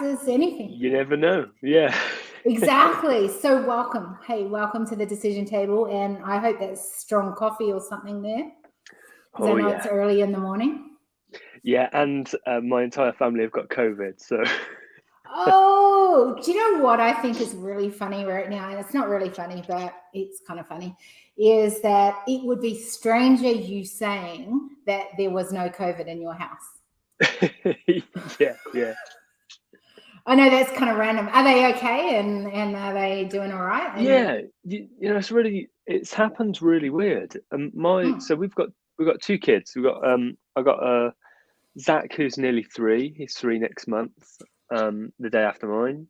taxes, anything. You never know. Yeah. Exactly. So welcome. Hey, welcome to the decision table. And I hope there's strong coffee or something there, because I Oh know it's yeah. early in the morning. Yeah, and my entire family have got COVID, so Oh, do you know what I think is really funny right now? And it's not really funny, but it's kind of funny. Is that it would be stranger you saying that there was no COVID in your house. yeah. I know that's kind of random. Are they okay and are they doing all right? And Yeah, it's happened really weird. So we've got two kids. I got Zach, who's nearly 3. He's 3 next month, the day after mine.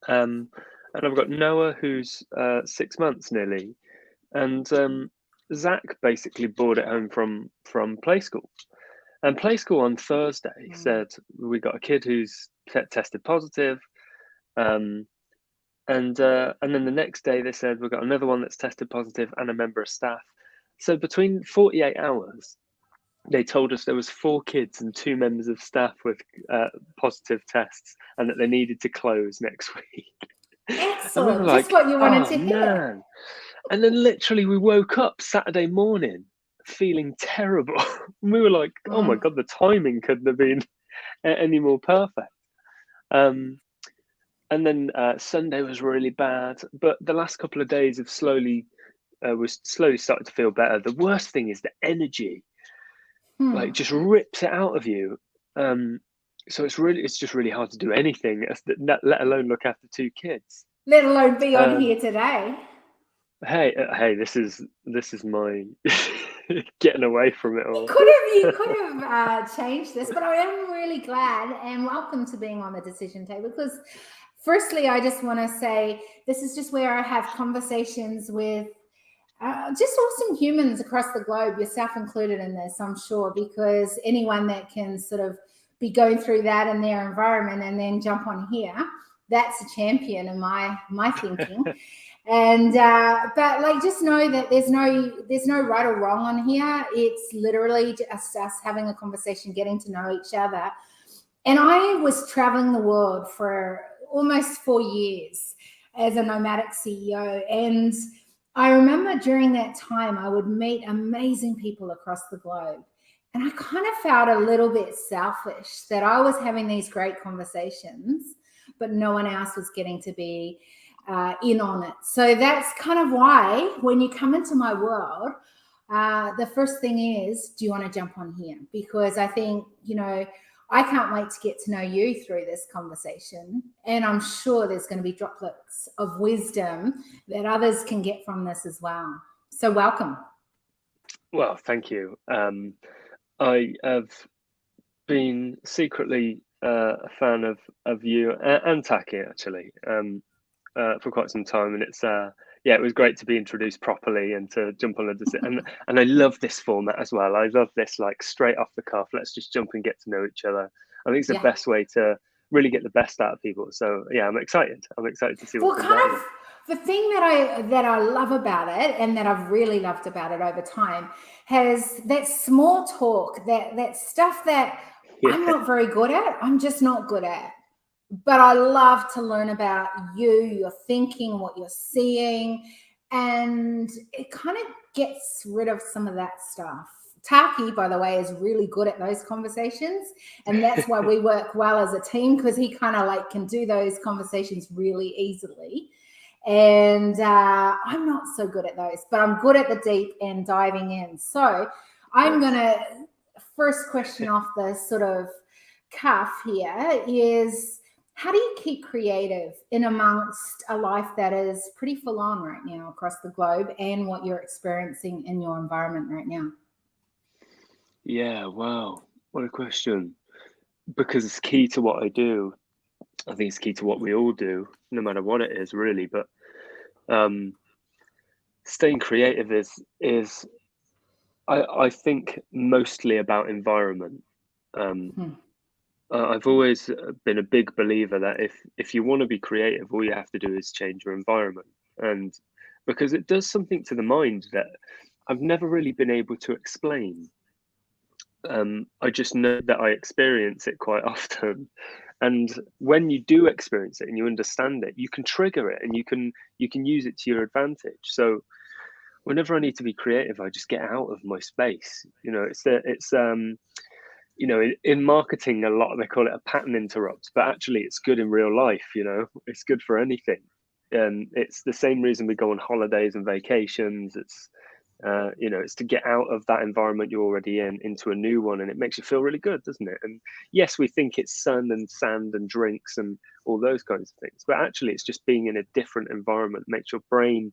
And I've got Noah, who's 6 months nearly. And Zach basically brought it home from play school. And play school on Thursday said we got a kid who's tested positive. Um, and then the next day they said we've got another one that's tested positive and a member of staff. So between 48 hours, they told us there was 4 kids and 2 members of staff with positive tests, and that they needed to close next week. And we were excellent. Just like, what you wanted oh to hear. man. And then literally we woke up Saturday morning feeling terrible. We were like, oh my Mm. God, the timing couldn't have been any more perfect. And then Sunday was really bad, but the last couple of days have slowly started to feel better. The worst thing is the energy, like, just rips it out of you. So it's just really hard to do anything, let alone look after 2 kids. Let alone be on Um, here today. hey, this is my getting away from it all. You could have changed this, but I am really glad and welcome to being on the decision table, because firstly, I just want to say this is just where I have conversations with just awesome humans across the globe, yourself included in this, I'm sure, because anyone that can sort of be going through that in their environment and then jump on here, that's a champion in my thinking. And but like, just know that there's no right or wrong on here. It's literally just us having a conversation, getting to know each other. And I was traveling the world for almost 4 years as a nomadic CEO, and I remember during that time I would meet amazing people across the globe, and I kind of felt a little bit selfish that I was having these great conversations but no one else was getting to be in on it. So that's kind of why when you come into my world, the first thing is, do you want to jump on here? Because I think, I can't wait to get to know you through this conversation. And I'm sure there's going to be droplets of wisdom that others can get from this as well. So welcome. Well, thank you. I have been secretly a fan of you and Taki, actually, for quite some time, and it was great to be introduced properly and to jump on a decision. And I love this format as well. I love this, like, straight off the cuff. Let's just jump and get to know each other. I think it's the best way to really get the best out of people. So yeah, I'm excited. I'm excited to see what comes out of it. The thing that I love about it, and that I've really loved about it over time, has that small talk, that stuff that I'm not very good at. I'm just not good at. But I love to learn about you, your thinking, what you're seeing, and it kind of gets rid of some of that stuff. Taki, by the way, is really good at those conversations, and that's why we work well as a team, because he kind of like can do those conversations really easily. And I'm not so good at those, but I'm good at the deep and diving in. So I'm going to first question off the sort of cuff here is, how do you keep creative in amongst a life that is pretty full on right now across the globe, and what you're experiencing in your environment right now? Yeah, wow, what a question. Because it's key to what I do. I think it's key to what we all do, no matter what it is, really. But staying creative is I think mostly about environment. I've always been a big believer that if you want to be creative, all you have to do is change your environment, and because it does something to the mind that I've never really been able to explain. I just know that I experience it quite often, And when you do experience it and you understand it, you can trigger it and you can use it to your advantage. So whenever I need to be creative, I just get out of my space. In marketing, a lot they call it a pattern interrupt, but actually it's good in real life. It's good for anything. It's the same reason we go on holidays and vacations. It's to get out of that environment you're already in into a new one, and it makes you feel really good, doesn't it? And yes, we think it's sun and sand and drinks and all those kinds of things, but actually it's just being in a different environment makes your brain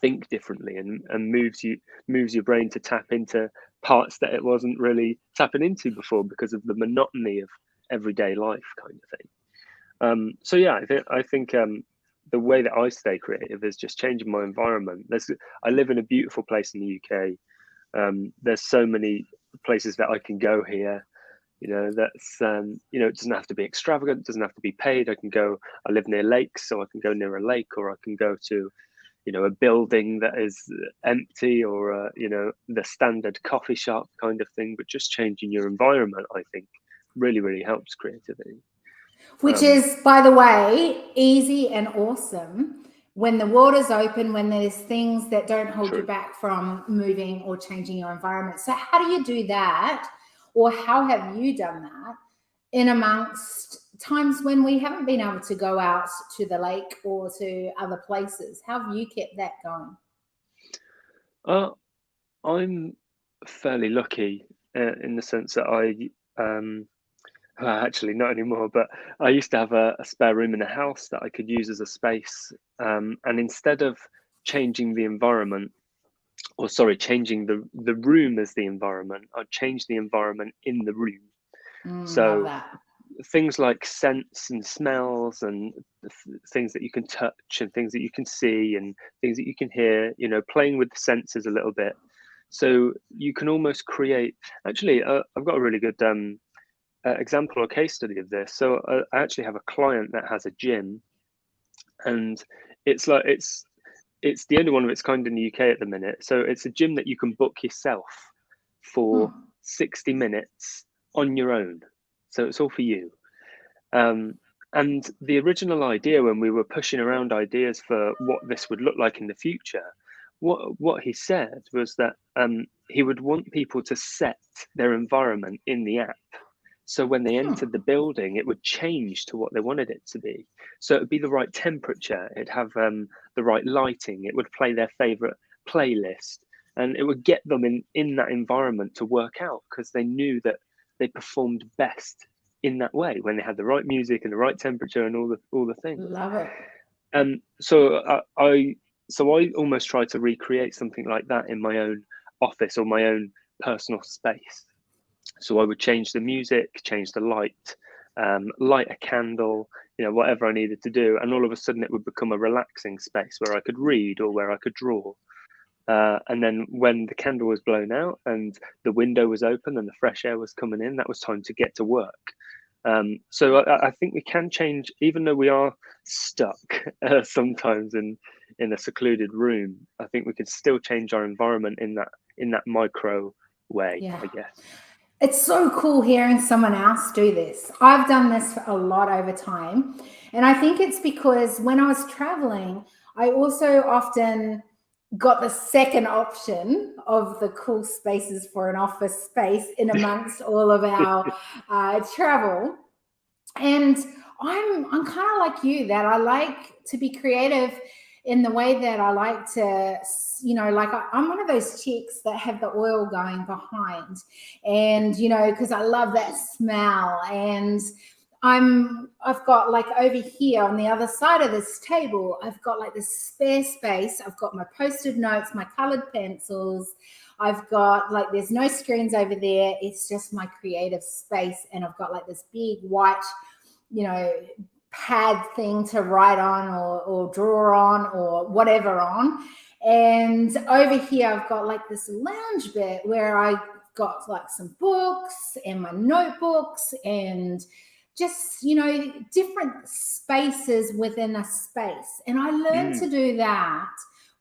think differently and moves your brain to tap into parts that it wasn't really tapping into before because of the monotony of everyday life kind of thing. So yeah, I think the way that I stay creative is just changing my environment. I live in a beautiful place in the UK. There's so many places that I can go here. It doesn't have to be extravagant, it doesn't have to be paid. I live near lakes, so I can go near a lake, or I can go to a building that is empty, or the standard coffee shop kind of thing. But just changing your environment, I think, really, really helps creativity. Which is, by the way, easy and awesome when the world is open, when there's things that don't hold you back from moving or changing your environment. So how do you do that, or how have you done that in amongst times when we haven't been able to go out to the lake or to other places? How have you kept that going? I'm fairly lucky in the sense that well, actually not anymore, but I used to have a spare room in a house that I could use as a space. And instead of changing the environment, changing the room as the environment, I'd change the environment in the room. Love that. Things like scents and smells and things that you can touch and things that you can see and things that you can hear, playing with the senses a little bit. So you can almost create, actually, I've got a really good example or case study of this. So I actually have a client that has a gym, and it's the only one of its kind in the UK at the minute. So it's a gym that you can book yourself for 60 minutes on your own. So it's all for you. And the original idea, when we were pushing around ideas for what this would look like in the future, what he said was that he would want people to set their environment in the app. So when they entered the building, it would change to what they wanted it to be. So it would be the right temperature. It'd have the right lighting. It would play their favorite playlist, and it would get them in that environment to work out, because they knew that they performed best in that way when they had the right music and the right temperature and all the things. Love it. So I almost try to recreate something like that in my own office or my own personal space. So I would change the music, change the light, light a candle, whatever I needed to do. And all of a sudden it would become a relaxing space where I could read or where I could draw. And then when the candle was blown out and the window was open and the fresh air was coming in, that was time to get to work. So I think we can change, even though we are stuck sometimes in a secluded room. I think we can still change our environment in that micro way, I guess. It's so cool hearing someone else do this. I've done this a lot over time. And I think it's because when I was traveling, I also often got the second option of the cool spaces for an office space in amongst all of our travel. And I'm kind of like you, that I like to be creative in the way that I like to, like I'm one of those chicks that have the oil going behind, and, because I love that smell. And I've got, like, over here on the other side of this table, I've got like this spare space. I've got my post-it notes, my colored pencils. I've got, like, there's no screens over there. It's just my creative space. And I've got like this big white, pad thing to write on or draw on or whatever on. And over here, I've got like this lounge bit where I got like some books and my notebooks and just, different spaces within a space. And I learned to do that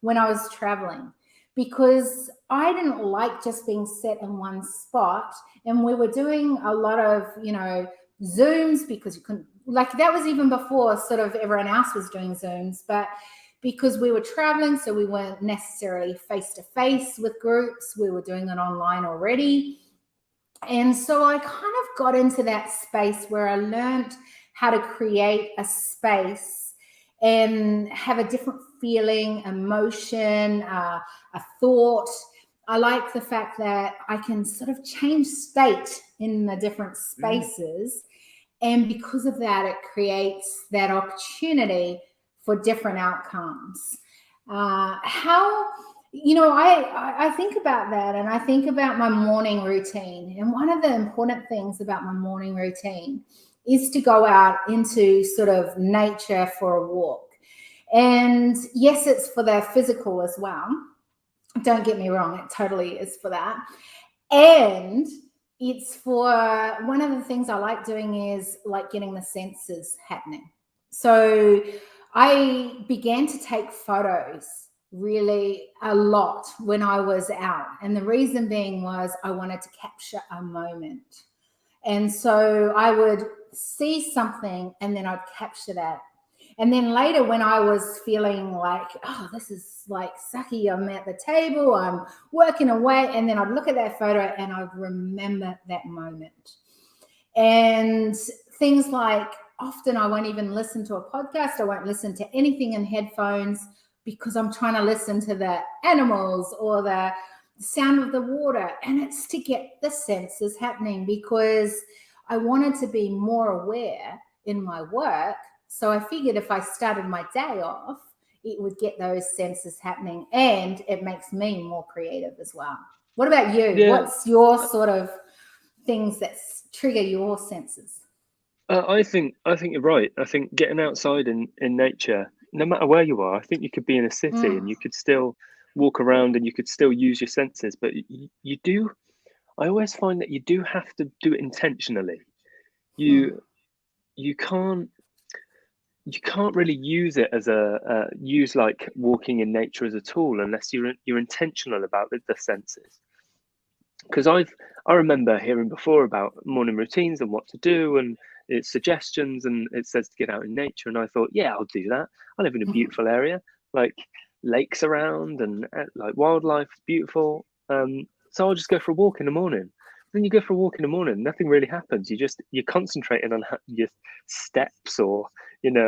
when I was traveling, because I didn't like just being set in one spot. And we were doing a lot of, Zooms because you couldn't, like that was even before sort of everyone else was doing Zooms, but because we were traveling, so we weren't necessarily face to face with groups, we were doing it online already. And so I kind of got into that space where I learned how to create a space and have a different feeling, emotion, a thought. I like the fact that I can sort of change state in the different spaces. And because of that, it creates that opportunity for different outcomes. How, I think about that, and I think about my morning routine. And one of the important things about my morning routine is to go out into sort of nature for a walk. And yes, it's for the physical as well. Don't get me wrong, it totally is for that. And it's for, one of the things I like doing is like getting the senses happening. So I began to take photos really a lot when I was out. And the reason being was I wanted to capture a moment. And so I would see something and then I'd capture that. And then later when I was feeling like, oh, this is like sucky, I'm at the table, I'm working away, and then I'd look at that photo and I'd remember that moment. And things like, often I won't even listen to a podcast, I won't listen to anything in headphones because I'm trying to listen to the animals or the sound of the water. And it's to get the senses happening because I wanted to be more aware in my work. So I figured if I started my day off, it would get those senses happening, and it makes me more creative as well. What about you? Yeah. What's your sort of things that trigger your senses? I think you're right. I think getting outside in nature, no matter where you are, I think you could be in a city and you could still walk around and you could still use your senses, but you do. I always find that you do have to do it intentionally. You can't really use it as use like walking in nature as a tool unless you're intentional about the senses. Because I remember hearing before about morning routines and what to do, and it's suggestions, and it says to get out in nature, and I thought, yeah, I'll do that. I live in a beautiful area, like lakes around, and like wildlife is beautiful. So I'll just go for a walk in the morning. Then you go for a walk in the morning, nothing really happens. You're concentrating on your steps, or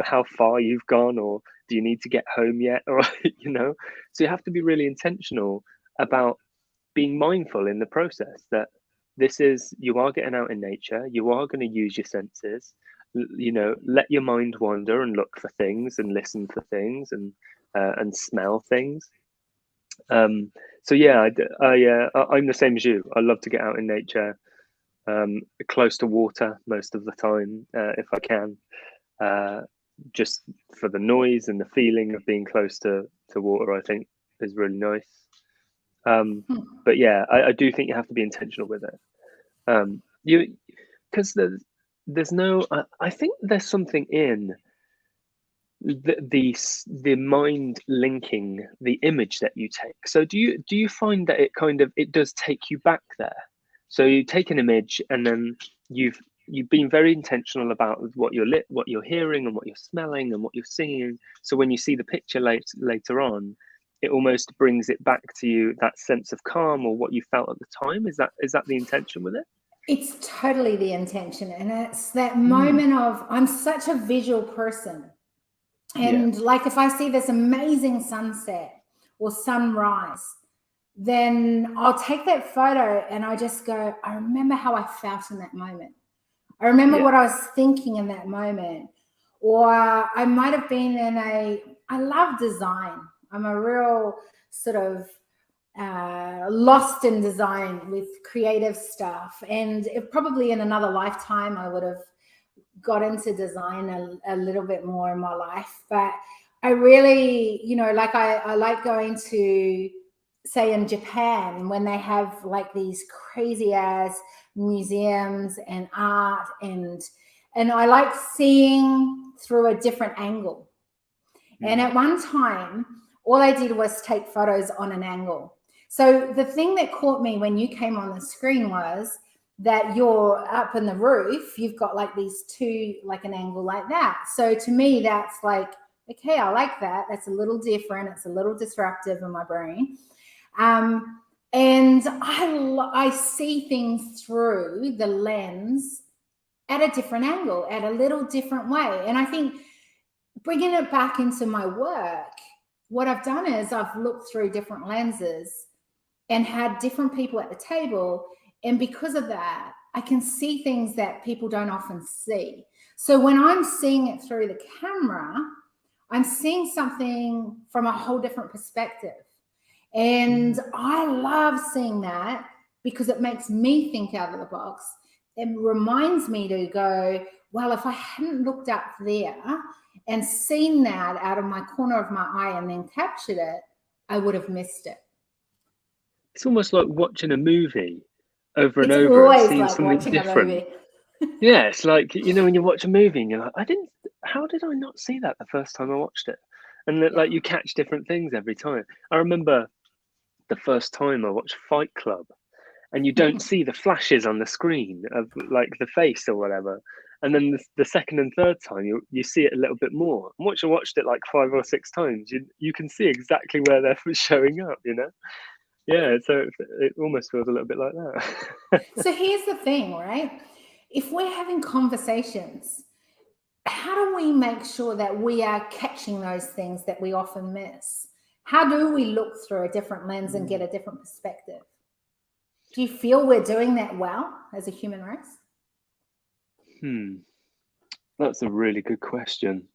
how far you've gone, or do you need to get home yet, or So you have to be really intentional about being mindful in the process that you are getting out in nature, you are going to use your senses, let your mind wander and look for things and listen for things and smell things. So yeah, I'm the same as you. I love to get out in nature, close to water most of the time, if I can, just for the noise and the feeling of being close to water. I think is really nice. But yeah, I do think you have to be intentional with it. Because there's no. I think there's something in the mind linking the image that you take. So do you find that it does take you back there? So you take an image and then you've been very intentional about what you're hearing and what you're smelling and what you're seeing. So when you see the picture later on, it almost brings it back to you, that sense of calm or what you felt at the time. Is that the intention with it? It's totally the intention. And it's that moment of, I'm such a visual person. And like if I see this amazing sunset or sunrise, then I'll take that photo and I just go, I remember how I felt in that moment. I remember what I was thinking in that moment. Or I might have been I love design. I'm a real sort of lost in design with creative stuff. And probably in another lifetime, I would have got into design a little bit more in my life. But I really, like I like going to, say in Japan, when they have like these crazy ass museums and art, and I like seeing through a different angle. And at one time, all I did was take photos on an angle. So the thing that caught me when you came on the screen was that you're up in the roof, you've got like these two, like an angle like that. So to me, that's like, okay, I like that. That's a little different. It's a little disruptive in my brain. And I see things through the lens at a different angle, at a little different way. And I think bringing it back into my work, what I've done is I've looked through different lenses and had different people at the table. And because of that, I can see things that people don't often see. So when I'm seeing it through the camera, I'm seeing something from a whole different perspective. And I love seeing that because it makes me think out of the box. It reminds me to go, well, if I hadn't looked up there and seen that out of my corner of my eye and then captured it, I would have missed it. It's almost like watching a movie over and It's over and always seeing like something watching different. a movie. Yeah, it's like, you know, when you watch a movie and you're like, how did I not see that the first time I watched it? And that, like, you catch different things every time. I remember the first time I watched Fight Club, and you don't see the flashes on the screen of like the face or whatever. And then the second and third time you see it a little bit more. And once you watched it like 5 or 6 times, you can see exactly where they're showing up, you know? Yeah, so it almost feels a little bit like that. So here's the thing, right? If we're having conversations, how do we make sure that we are catching those things that we often miss? How do we look through a different lens and get a different perspective? Do you feel we're doing that well as a human race? That's a really good question.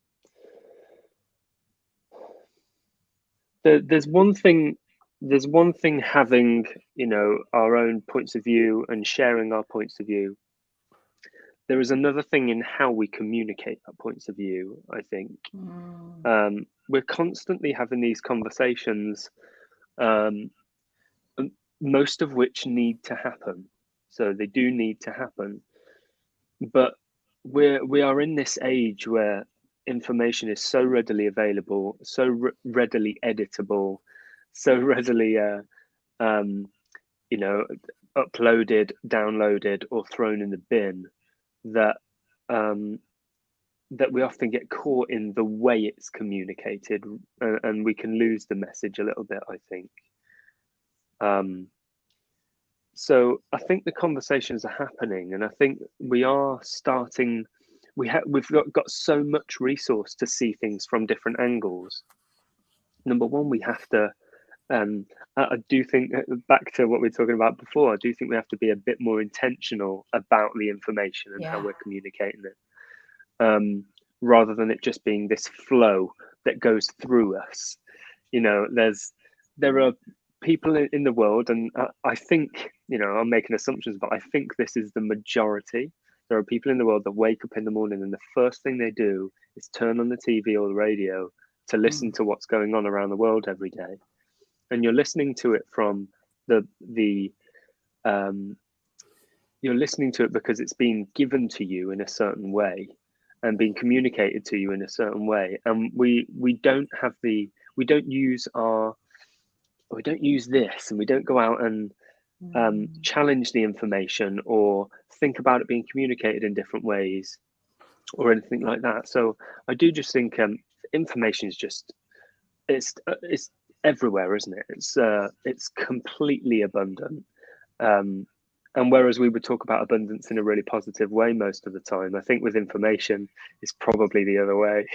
There's one thing having, you know, our own points of view and sharing our points of view. There is another thing in how we communicate our points of view, I think. We're constantly having these conversations, most of which need to happen. So they do need to happen. But we are in this age where information is so readily available, so readily editable, so readily, you know, uploaded, downloaded, or thrown in the bin, that that we often get caught in the way it's communicated, and we can lose the message a little bit, I think. So I think the conversations are happening, and I think we are starting. We've got so much resource to see things from different angles. Number one, we have to. I do think, back to what we were talking about before, I do think we have to be a bit more intentional about the information and how we're communicating it, rather than it just being this flow that goes through us. You know, there are people in the world, and I think, you know, I'm making assumptions, but I think this is the majority. There are people in the world that wake up in the morning and the first thing they do is turn on the TV or the radio to listen to what's going on around the world every day. And you're listening to it from you're listening to it because it's been given to you in a certain way and being communicated to you in a certain way. And we don't use this, and we don't go out and challenge the information or think about it being communicated in different ways or anything like that. So I do just think information is just it's everywhere, isn't it? It's completely abundant. And whereas we would talk about abundance in a really positive way most of the time, I think with information it's probably the other way.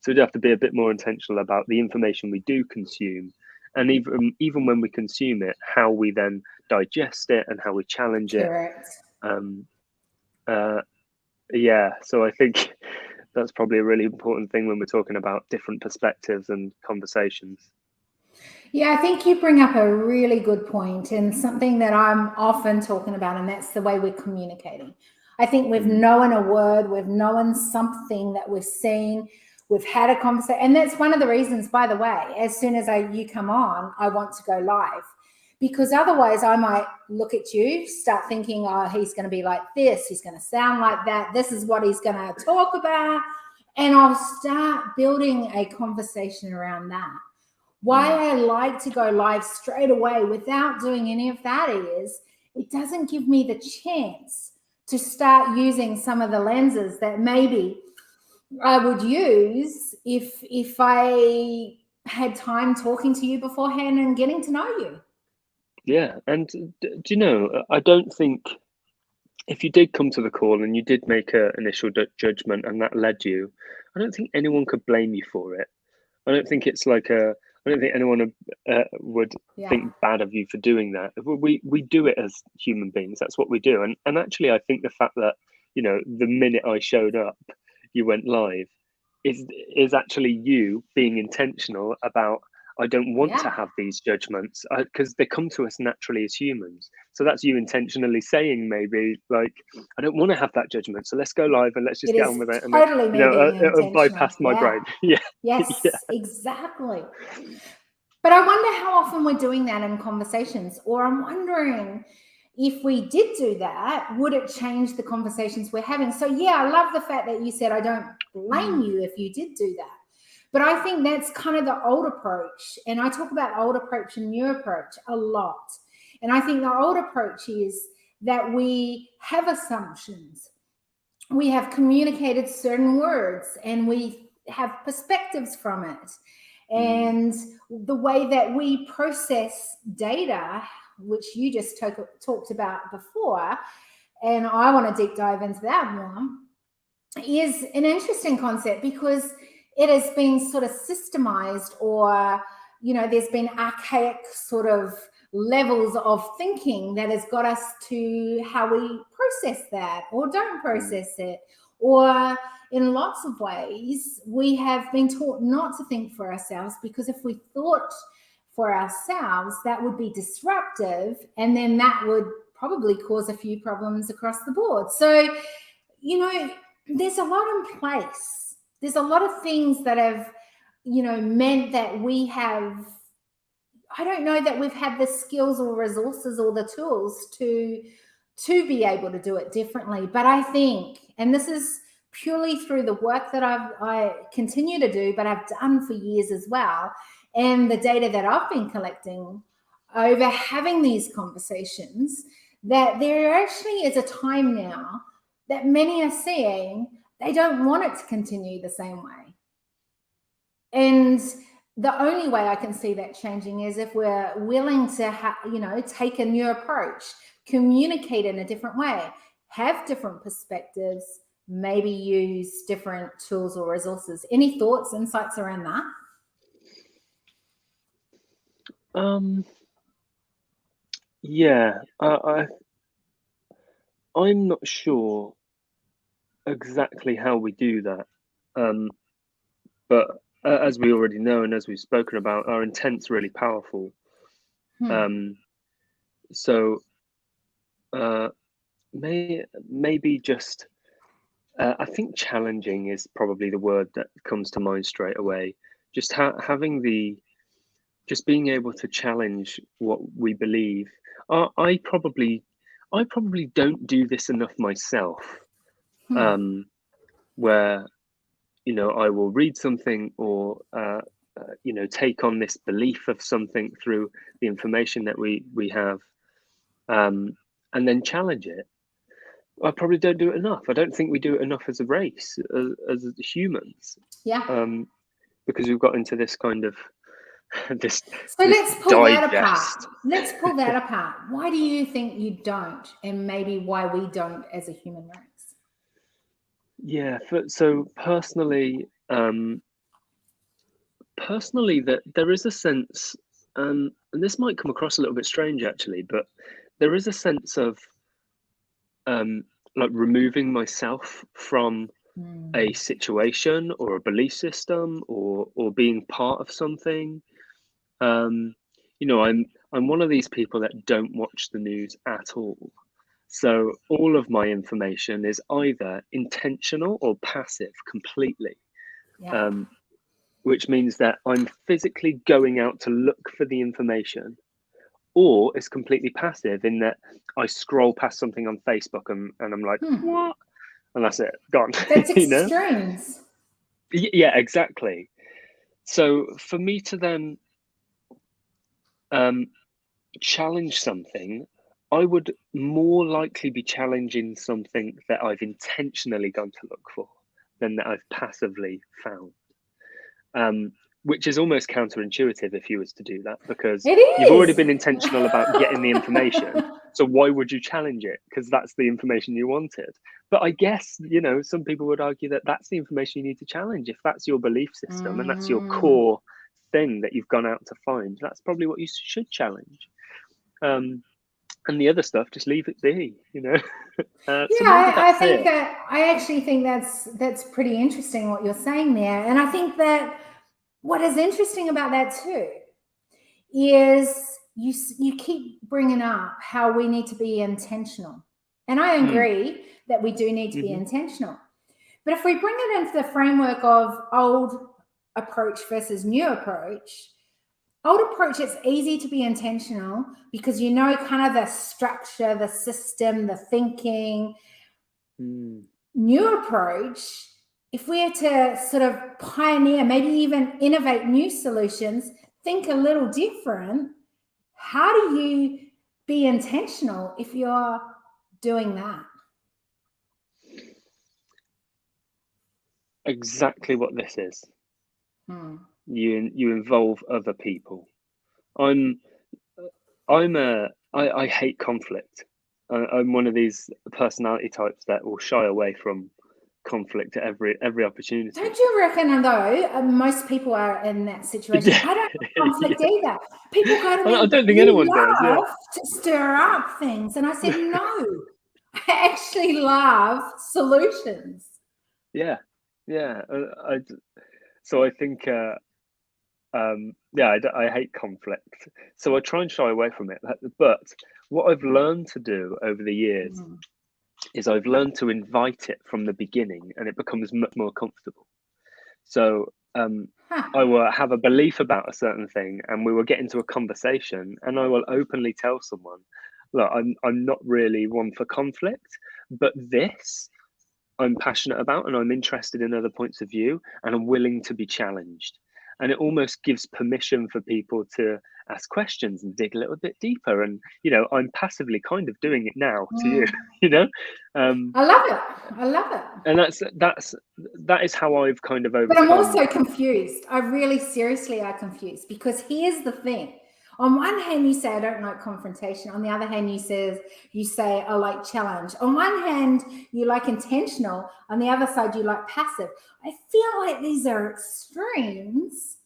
So we have to be a bit more intentional about the information we do consume, and even when we consume it, how we then digest it and how we challenge it. Yeah, so I think that's probably a really important thing when we're talking about different perspectives and conversations. Yeah, I think you bring up a really good point, and something that I'm often talking about, and that's the way we're communicating. I think we've known a word, we've known something that we've seen, we've had a conversation. And that's one of the reasons, by the way, as soon as you come on, I want to go live. Because otherwise I might look at you, start thinking, oh, he's going to be like this, he's going to sound like that, this is what he's going to talk about. And I'll start building a conversation around that. Why I like to go live straight away without doing any of that is it doesn't give me the chance to start using some of the lenses that maybe I would use if I had time talking to you beforehand and getting to know you. Yeah, and do you know, I don't think if you did come to the call and you did make an initial judgment and that led you, I don't think anyone could blame you for it. I don't think it's like I don't think anyone would think bad of you for doing that. We do it as human beings. That's what we do. And actually, I think the fact that, you know, the minute I showed up, you went live, is actually you being intentional about, I don't want to have these judgments because they come to us naturally as humans. So that's you intentionally saying, maybe like, I don't want to have that judgment. So let's go live and let's just get on with it. And totally me being it'll bypass my brain. Yeah. Yes, yeah. Exactly. But I wonder how often we're doing that in conversations, or I'm wondering if we did do that, would it change the conversations we're having? So yeah, I love the fact that you said, I don't blame you if you did do that. But I think that's kind of the old approach. And I talk about old approach and new approach a lot. And I think the old approach is that we have assumptions. We have communicated certain words and we have perspectives from it. And the way that we process data, which you just talked about before, and I want to deep dive into that more, is an interesting concept because it has been sort of systemized, or, you know, there's been archaic sort of levels of thinking that has got us to how we process that or don't process it. Or in lots of ways, we have been taught not to think for ourselves, because if we thought for ourselves, that would be disruptive, and then that would probably cause a few problems across the board. So, you know, there's a lot in place. There's a lot of things that have, you know, meant that we have, I don't know that we've had the skills or resources or the tools to be able to do it differently. But I think, and this is purely through the work that I continue to do, but I've done for years as well, and the data that I've been collecting over having these conversations, that there actually is a time now that many are seeing they don't want it to continue the same way. And the only way I can see that changing is if we're willing to, you know, take a new approach, communicate in a different way, have different perspectives, maybe use different tools or resources. Any thoughts, insights around that? Yeah, I'm not sure exactly how we do that. But as we already know, and as we've spoken about, our intent's really powerful. So maybe just, I think challenging is probably the word that comes to mind straight away. Just having just being able to challenge what we believe. I probably don't do this enough myself. Where, you know, I will read something or you know, take on this belief of something through the information that we have, and then challenge it. I probably don't do it enough. I don't think we do it enough as a race, as humans. Because we've got into this kind of this. So let's pull that apart. Let's pull that apart. Why do you think you don't, and maybe why we don't as a human race? Yeah. So personally, that there is a sense, and this might come across a little bit strange actually, but there is a sense of like removing myself from a situation or a belief system or being part of something. You know, I'm one of these people that don't watch the news at all. So all of my information is either intentional or passive completely. Which means that I'm physically going out to look for the information, or it's completely passive in that I scroll past something on Facebook and I'm like, what? And that's it, gone. That's you know? extremes. Yeah, exactly. So for me to then challenge something, I would more likely be challenging something that I've intentionally gone to look for than that I've passively found. Which is almost counterintuitive if you was to do that, because It you've already is. been intentional about getting the information. So why would you challenge it? Because that's the information you wanted. But I guess, some people would argue that that's the information you need to challenge. If that's your belief system and that's your core thing that you've gone out to find, that's probably what you should challenge. And the other stuff, just leave it be, So maybe that's it. I actually think that's pretty interesting what you're saying there. And I think that what is interesting about that too is you keep bringing up how we need to be intentional. And I agree that we do need to be intentional. But if we bring it into the framework of old approach versus new approach, old approach, it's easy to be intentional because kind of the structure, the system, the thinking. New approach, if we are to sort of pioneer, maybe even innovate new solutions, think a little different, how do you be intentional if you're doing that? Exactly what this is. You involve other people. I hate conflict. I'm one of these personality types that will shy away from conflict at every opportunity. Don't you reckon, though, most people are in that situation? Yeah. I don't like conflict either. People go to me, I don't think anyone does. Yeah. To stir up things. And I said, no, I actually love solutions. Yeah. So I think, I hate conflict. So I try and shy away from it. But what I've learned to do over the years is I've learned to invite it from the beginning, and it becomes much more comfortable. So I will have a belief about a certain thing, and we will get into a conversation, and I will openly tell someone, look, I'm not really one for conflict, but this I'm passionate about, and I'm interested in other points of view, and I'm willing to be challenged. And it almost gives permission for people to ask questions and dig a little bit deeper. And I'm passively kind of doing it now to you. I love it. And that is how I've kind of overcome. But I'm also confused. I really seriously are confused, because here's the thing. On one hand, you say, I don't like confrontation. On the other hand, you say, I like challenge. On one hand, you like intentional. On the other side, you like passive. I feel like these are extremes.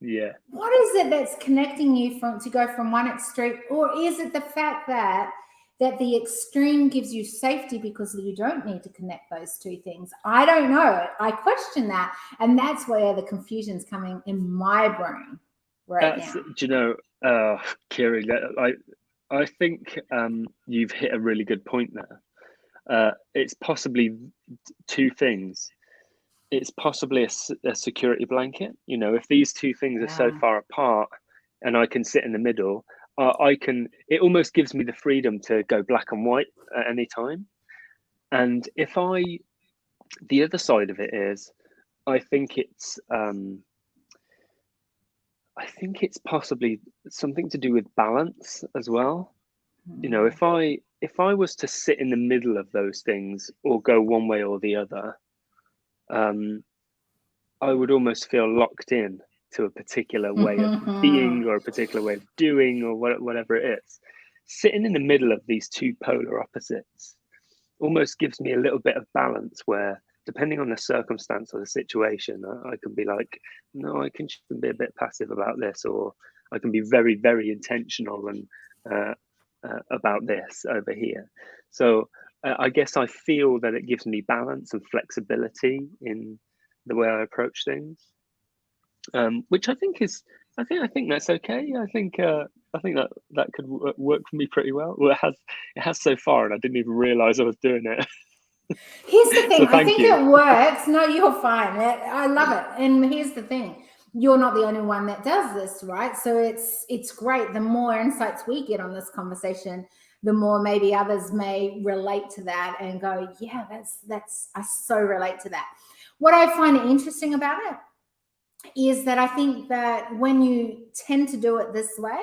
Yeah. What is it that's connecting you to go from one extreme? Or is it the fact that the extreme gives you safety because you don't need to connect those two things? I don't know. I question that. And that's where the confusion's coming in my brain now. Do you know, Kiri, I think you've hit a really good point there. It's possibly two things. It's possibly a security blanket. If these two things are so far apart and I can sit in the middle, it almost gives me the freedom to go black and white at any time. And the other side of it is, I think it's possibly something to do with balance as well. If I was to sit in the middle of those things or go one way or the other, I would almost feel locked in to a particular way of being or a particular way of doing or whatever it is. Sitting in the middle of these two polar opposites almost gives me a little bit of balance, where depending on the circumstance or the situation, I can be like, no, I can be a bit passive about this, or I can be very, very intentional and about this over here. So I guess I feel that it gives me balance and flexibility in the way I approach things, which I think that's okay. I think that could work for me pretty well. Well, it has so far, and I didn't even realize I was doing it. Here's the thing. So I think it works. No, you're fine. I love it. And here's the thing. You're not the only one that does this, right? So it's great. The more insights we get on this conversation, the more maybe others may relate to that and go, yeah, I so relate to that. What I find interesting about it is that I think that when you tend to do it this way,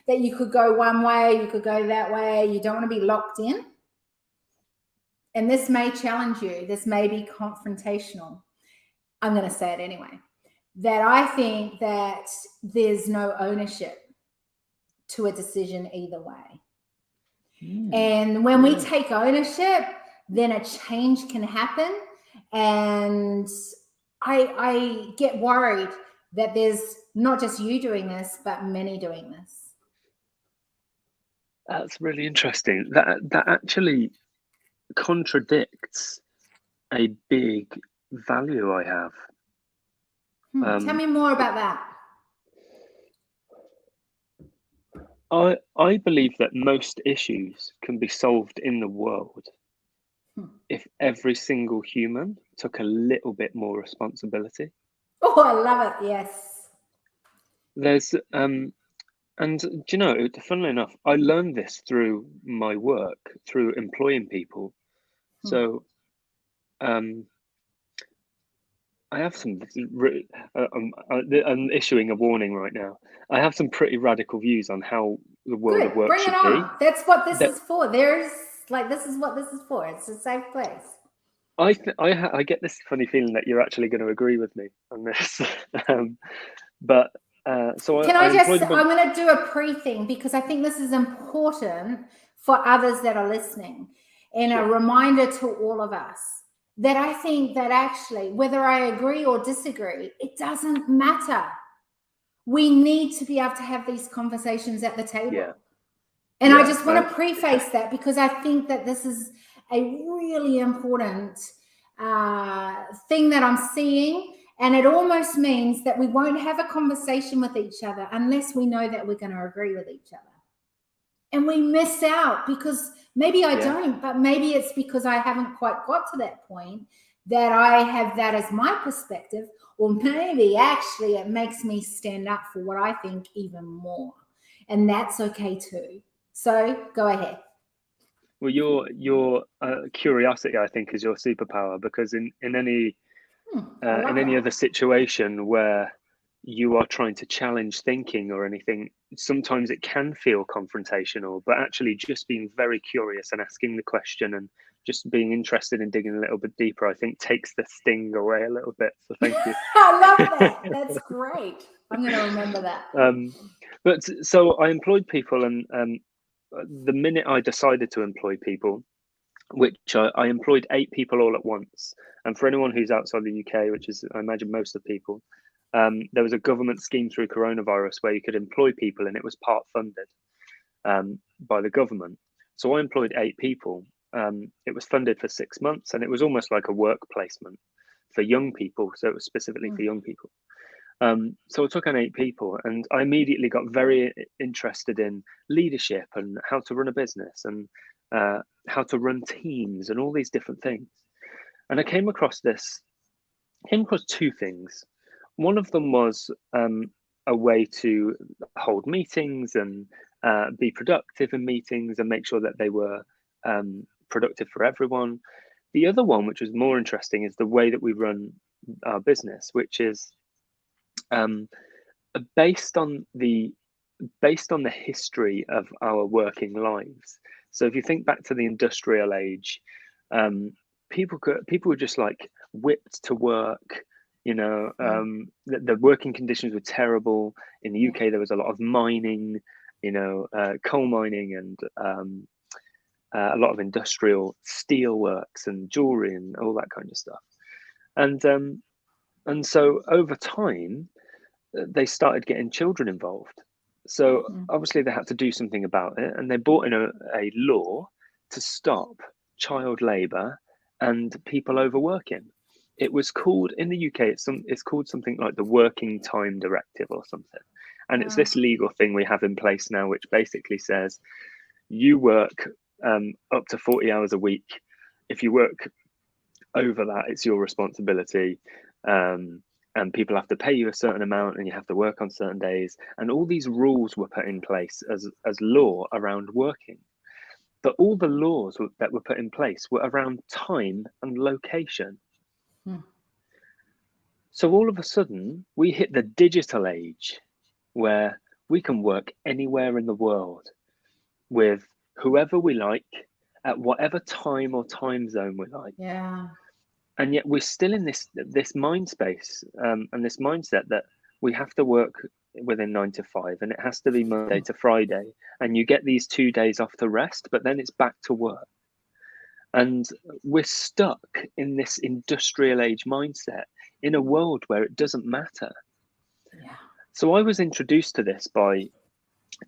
that you could go one way, you could go that way. You don't want to be locked in. And this may challenge you. This may be confrontational. I'm going to say it anyway. That I think that there's no ownership to a decision either way. And when we take ownership, then a change can happen. And I get worried that there's not just you doing this, but many doing this. That's really interesting. That actually contradicts a big value I have. Tell me more about that. I believe that most issues can be solved in the world if every single human took a little bit more responsibility. Oh, I love it. Yes. There's and do you know, funnily enough, I learned this through my work, through employing people. So I have some. I'm issuing a warning right now. I have some pretty radical views on how the world of work should be. That's what this is for. This is what this is for. It's a safe place. I get this funny feeling that you're actually going to agree with me on this. But so I'm going to do a pre-thing because I think this is important for others that are listening, and a reminder to all of us that I think that actually, whether I agree or disagree, it doesn't matter. We need to be able to have these conversations at the table. Yeah. And I just want to preface that because I think that this is a really important thing that I'm seeing. And it almost means that we won't have a conversation with each other unless we know that we're going to agree with each other. And we miss out because maybe I don't, but maybe it's because I haven't quite got to that point that I have that as my perspective, or maybe actually it makes me stand up for what I think even more. And that's okay too. So go ahead. Well, your curiosity, I think, is your superpower, because in any other situation where you are trying to challenge thinking or anything, sometimes it can feel confrontational, but actually just being very curious and asking the question and just being interested in digging a little bit deeper, I think takes the sting away a little bit. So thank you. I love that. That's great. I'm going to remember that. But so I employed people, and the minute I decided to employ people, which I employed 8 people all at once. And for anyone who's outside the UK, which is, I imagine, most of the people, there was a government scheme through coronavirus where you could employ people, and it was part funded by the government. So I employed 8 people. It was funded for 6 months, and it was almost like a work placement for young people. So it was specifically for young people. So I took on 8 people, and I immediately got very interested in leadership and how to run a business and how to run teams and all these different things. And I came across 2 things. One of them was a way to hold meetings and be productive in meetings and make sure that they were productive for everyone. The other one, which was more interesting, is the way that we run our business, which is based on the history of our working lives. So if you think back to the industrial age, people were just like whipped to work. The working conditions were terrible. In the UK, there was a lot of mining, coal mining, and a lot of industrial steelworks and jewelry and all that kind of stuff. And so over time, they started getting children involved. So obviously they had to do something about it, and they brought in a law to stop child labour and people overworking. It was called, in the UK, it's called something like the Working Time Directive or something. And it's this legal thing we have in place now, which basically says you work up to 40 hours a week. If you work over that, it's your responsibility. And people have to pay you a certain amount, and you have to work on certain days. And all these rules were put in place as law around working. But all the laws that were put in place were around time and location. So all of a sudden, we hit the digital age where we can work anywhere in the world with whoever we like at whatever time or time zone we like. Yeah. And yet we're still in this mind space and this mindset that we have to work within 9 to 5, and it has to be Monday to Friday, and you get these 2 days off to rest, but then it's back to work. And we're stuck in this industrial age mindset in a world where it doesn't matter. Yeah. So I was introduced to this by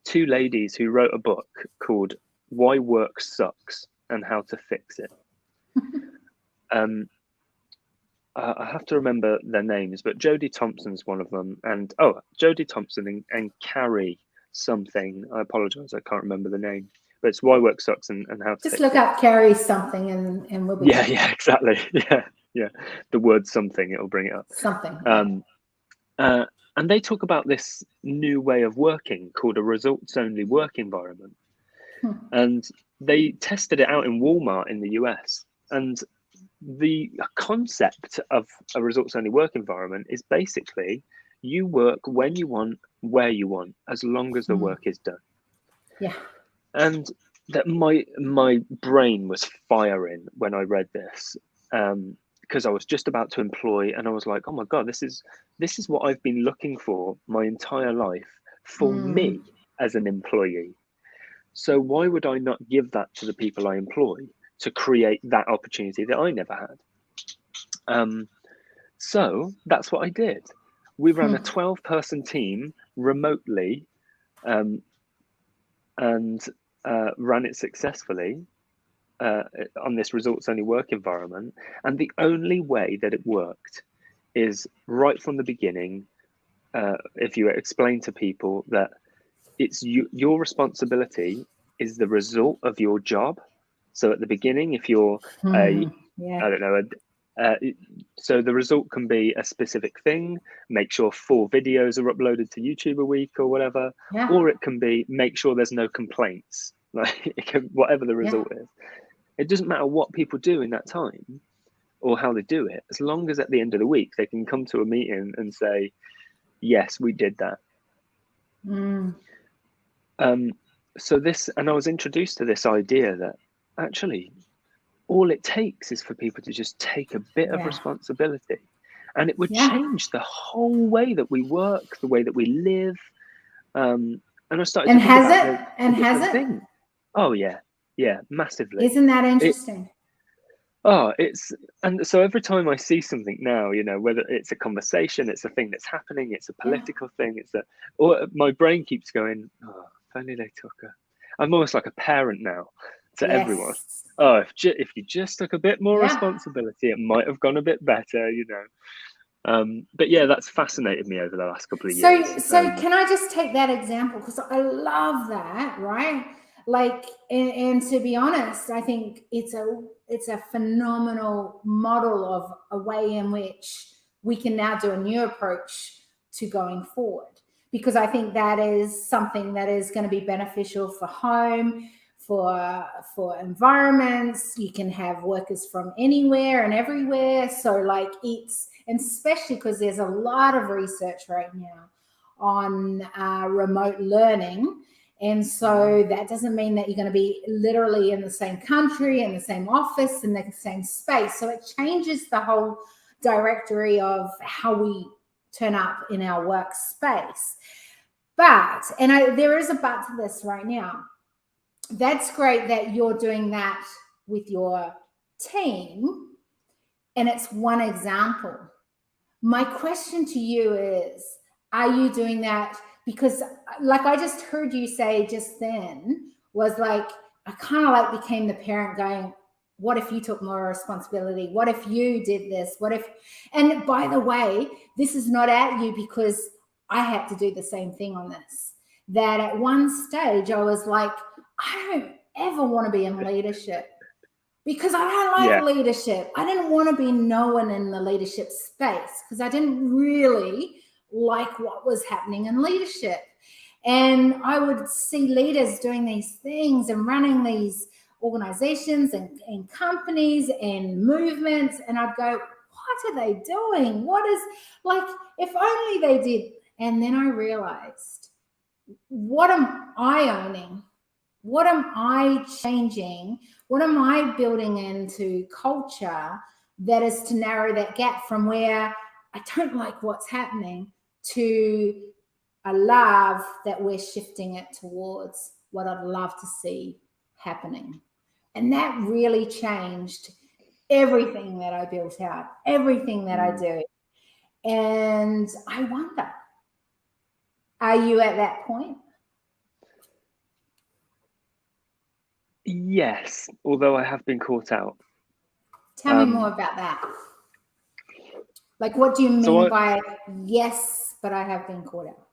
two ladies who wrote a book called Why Work Sucks and How to Fix It. I have to remember their names, but Jodie Thompson's one of them. And Jodie Thompson and Carrie something. I apologize, I can't remember the name. But it's Why Work Sucks and How to Just Fix look It. up Carrie something and we'll be Yeah, exactly. Yeah. The word something, it'll bring it up. something. And they talk about this new way of working called a results-only work environment. And they tested it out in Walmart in the US. And the concept of a results-only work environment is basically you work when you want, where you want, as long as the work is done. Yeah. And that my brain was firing when I read this, because I was just about to employ, and I was like, oh my God, this is what I've been looking for my entire life for me as an employee. So why would I not give that to the people I employ to create that opportunity that I never had? So that's what I did. We ran a 12-person team remotely, and ran it successfully on this results-only work environment. And the only way that it worked is right from the beginning. If you explain to people that it's your responsibility is the result of your job. So at the beginning, if you're I don't know, so the result can be a specific thing, make sure 4 videos are uploaded to YouTube a week or whatever, or it can be make sure there's no complaints, like whatever the result is. It doesn't matter what people do in that time or how they do it, as long as at the end of the week they can come to a meeting and say, yes, we did that. So this, and I was introduced to this idea that actually all it takes is for people to just take a bit of responsibility, and it would change the whole way that we work, the way that we live. And I started to think about the thing. Oh yeah, massively. Isn't that interesting? And so every time I see something now, whether it's a conversation, it's a thing that's happening, it's a political thing, or my brain keeps going, oh, if only they took I'm almost like a parent now to everyone. Oh, if you just took a bit more responsibility, it might have gone a bit better, But yeah, that's fascinated me over the last couple of years. So can I just take that example? Because I love that, right? Like, and to be honest, I think it's a phenomenal model of a way in which we can now do a new approach to going forward. Because I think that is something that is going to be beneficial for home, for environments. You can have workers from anywhere and everywhere. So like and especially because there's a lot of research right now on remote learning. And so that doesn't mean that you're going to be literally in the same country, in the same office, in the same space. So it changes the whole directory of how we turn up in our workspace. But, there is a but to this right now. That's great that you're doing that with your team, and it's one example. My question to you is, are you doing that? Because like I just heard you say just then, was like, I kind of like became the parent going, what if you took more responsibility? What if you did this? And by the way, this is not at you, because I had to do the same thing on this. That at one stage I was like, I don't ever want to be in leadership, because I don't like leadership. I didn't want to be known in the leadership space because I didn't really like what was happening in leadership. And I would see leaders doing these things and running these organizations and companies and movements. And I'd go, what are they doing? What is, like, if only they did. And then I realized what am I owning? What am I changing? What am I building into culture that is to narrow that gap from where I don't like what's happening to I love that we're shifting it towards what I'd love to see happening. And that really changed everything that I built out, everything that I do. And I wonder, are you at that point? Yes, although I have been caught out. Tell me more about that. Like, what do you mean by yes, but I have been caught out?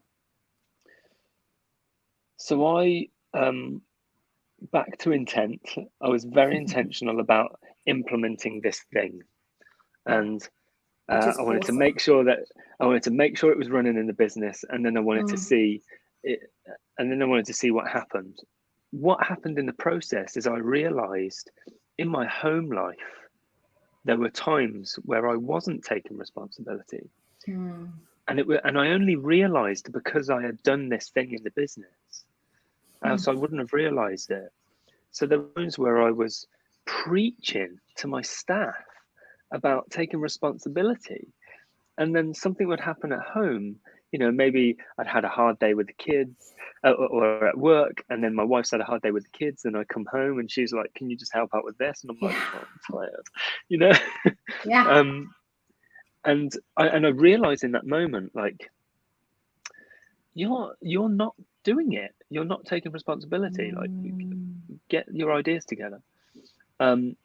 So back to intent, I was very intentional about implementing this thing. And I wanted to make sure it was running in the business, and then I wanted to see it, and then I wanted to see what happened. What happened in the process is I realized in my home life there were times where I wasn't taking responsibility, and I only realized because I had done this thing in the business, else I wouldn't have realized it. So there were times where I was preaching to my staff about taking responsibility, and then something would happen at home. Maybe I'd had a hard day with the kids or at work, and then my wife's had a hard day with the kids, and I come home and she's like, can you just help out with this? And I'm like, oh, I'm tired, Yeah. And I realized in that moment, like, you're not doing it. You're not taking responsibility. Like, get your ideas together. And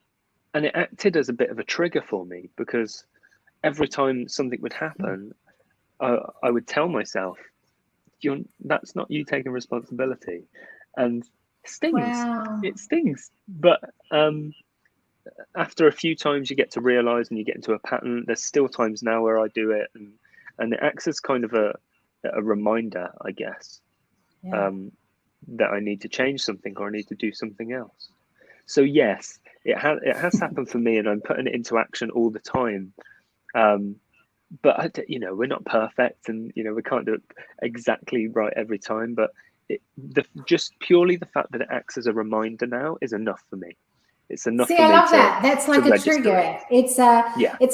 it acted as a bit of a trigger for me, because every time something would happen, I would tell myself, that's not you taking responsibility. And it stings. Wow. It stings. But after a few times you get to realize and you get into a pattern. There's still times now where I do it, and it acts as kind of a reminder, I guess, that I need to change something or I need to do something else. So yes, it has happened for me, and I'm putting it into action all the time. But we're not perfect, and we can't do it exactly right every time. But just purely the fact that it acts as a reminder now is enough for me. It's enough. See, for I me love to, that. That's like a trigger. It's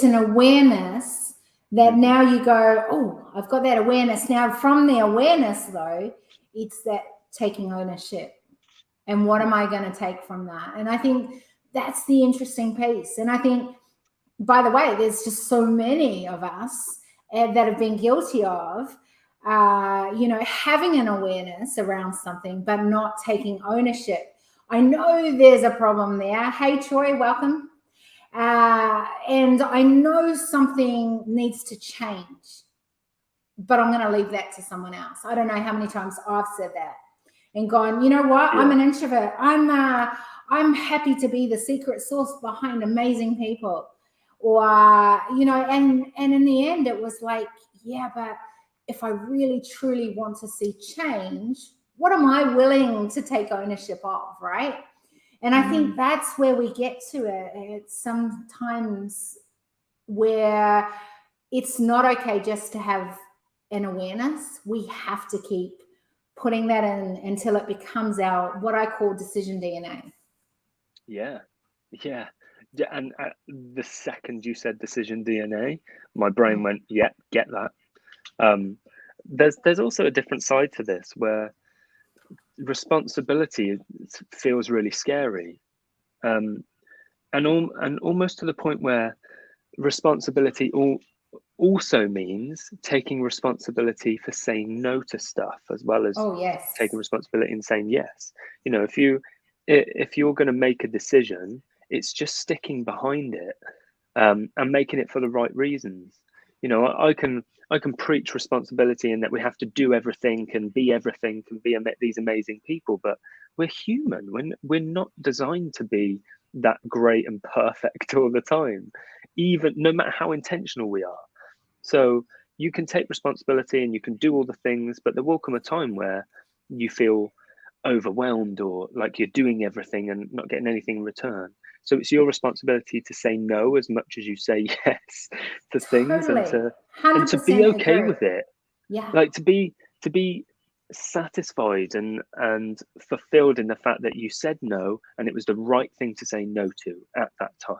an awareness that now you go, oh, I've got that awareness. Now from the awareness though, it's that taking ownership. And what am I going to take from that? And I think that's the interesting piece. And I think, by the way, there's just so many of us that have been guilty of, having an awareness around something, but not taking ownership. I know there's a problem there. Hey, Troy, welcome. And I know something needs to change, but I'm going to leave that to someone else. I don't know how many times I've said that and gone, you know what? I'm an introvert. I'm happy to be the secret sauce behind amazing people. Or, and in the end, it was like, yeah, but if I really, truly want to see change, what am I willing to take ownership of, right? And I think that's where we get to it. It's sometimes where it's not okay just to have an awareness. We have to keep putting that in until it becomes our, what I call decision DNA. Yeah. And the second you said decision DNA, my brain went, yeah, get that. There's also a different side to this, where responsibility feels really scary, and almost to the point where responsibility also means taking responsibility for saying no to stuff, as well as taking responsibility and saying yes. If you're going to make a decision, it's just sticking behind it, and making it for the right reasons. I can preach responsibility and that we have to do everything and be everything and be these amazing people, but we're human. We're not designed to be that great and perfect all the time, even no matter how intentional we are. So you can take responsibility and you can do all the things, but there will come a time where you feel overwhelmed or like you're doing everything and not getting anything in return. So it's your responsibility to say no as much as you say yes to things, and to be okay with it. Yeah. Like to be satisfied and fulfilled in the fact that you said no, and it was the right thing to say no to at that time,